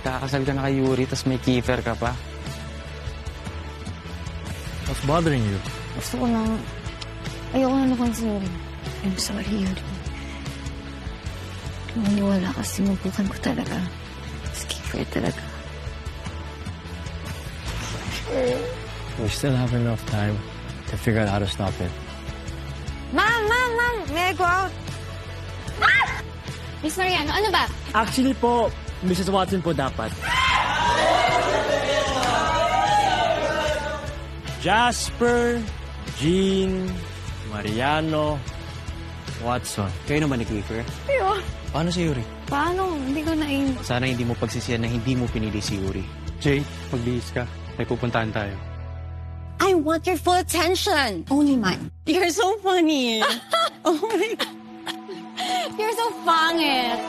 Kakasal ka na kay Yuri, tas may kiefer ka pa. What's bothering you? Gusto ko lang... Ayoko na nakuha si Yuri. I'm sorry, Yuri. Maniwala ka, sinubukan ko talaga. Skipper talaga. We still have enough time to figure out how to stop it. Ma'am! May I go out? Miss Mariano, ano ba? Actually po, Mrs. Watson po dapat. Jasper, Jean, Mariano, Watson. Kayo naman ni Kiefer? Ayo. Paano si Yuri? Paano? Hindi ko na Sana hindi mo pagsisiyan na hindi mo pinili si Yuri. Jay, magbihis ka. May pupuntahan tayo. I want your full attention. Only mine. You're so funny. Oh my God. You're so pangit.